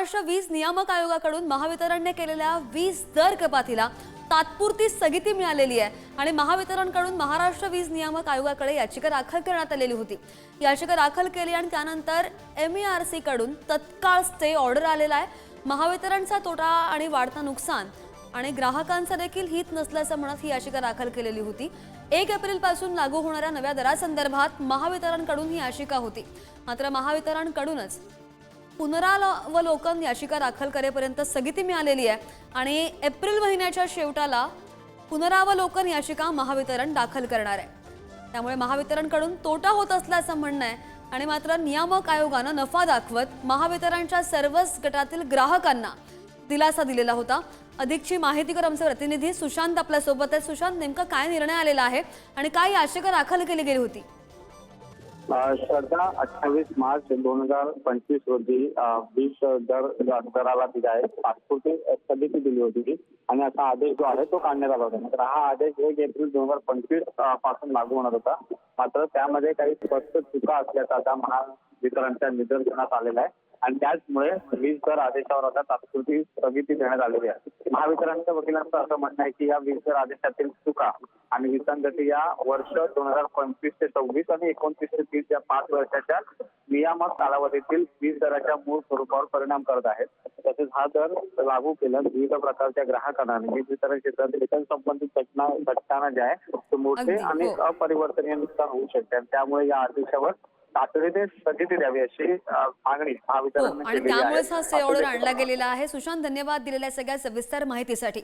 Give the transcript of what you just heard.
महाराष्ट्र वीज नियामक आयोगाकडून महावितरणने केलेल्या वीज दर कपातीला तात्पुरती स्थगिती मिळालेली आहे आणि महावितरणकडून महाराष्ट्र वीज नियामक आयोगाकडे याचिका दाखल करण्यात आलेली होती। याचिका दाखल केली आणि त्यानंतर MERC कडून तत्काळ स्टे ऑर्डर आलेला आहे। महावितरणचा तोटा आणि वाढता नुकसान आणि ग्राहकांचा देखील हित नसल्याचं म्हणत ही याचिका दाखल केलेली होती। 1 एप्रिल पासून लागू होणाऱ्या नव्या दरासंदर्भात महावितरणकडून ही याचिका होती, मात्र महावितरणकडूनच पुनरावलोकन याचिका दाखल करेपर्यंत स्थगिती मिळालेली आहे आणि एप्रिल महिन्याच्या शेवटाला पुनरावलोकन याचिका महावितरण दाखल करणार आहे। त्यामुळे महावितरणकडून तोटा होत असल्याचं म्हणणं आहे आणि मात्र नियामक आयोगाने नफा दाखवत महावितरणच्या सर्वच गटातील ग्राहकांना दिलासा दिलेला होता। अधिकची माहिती कर आमचे प्रतिनिधी सुशांत आपल्या सोबत आहे। सुशांत, नेमका काय निर्णय आलेला आहे आणि काय याचिका दाखल केली गेली होती? श्रद्धा, 28 मार्च 2025 रोजी वीज दराला दिला आहे तात्पुरती स्थगिती दिली होती आणि असा आदेश जो आहे तो काढण्यात आला होता। तर हा आदेश 1 एप्रिल 2025 पासून लागू होणार होता, मात्र त्यामध्ये काही स्पष्ट चुका असल्याचा आता महावितरणच्या निदर्शनास आलेला आहे आणि त्याचमुळे वीज दर आदेशावर आता तात्पुरती स्थगिती देण्यात आलेली आहे। महावितरणच्या वकिलांचं असं म्हणणं आहे की या वीज दर आदेशातील चुका आणि विसंगती या वर्ष 2025 ते 26 आणि 29 ते 30 या 5 वर्षाच्या नियामक कालावधीतील वीज दराच्या मूळ स्वरूपावर परिणाम करत आहेत। तसेच हा दर लागू केल्यास विविध प्रकारच्या ग्राहकांना आणि वीज वितरण क्षेत्रातील संबंधित घटकांना जे आहे ते मोठे आणि अपरिवर्तनीय नुकसान होऊ शकते आणि त्यामुळे या आदेशावर तातडीने स्थगिती द्यावी अशी मागणी महावितरणने केली आहे। त्यामुळेच हा स्टे ऑर्डर आणला गेलेला आहे। सुशांत, धन्यवाद दिलेल्या सगळ्या सविस्तर माहितीसाठी।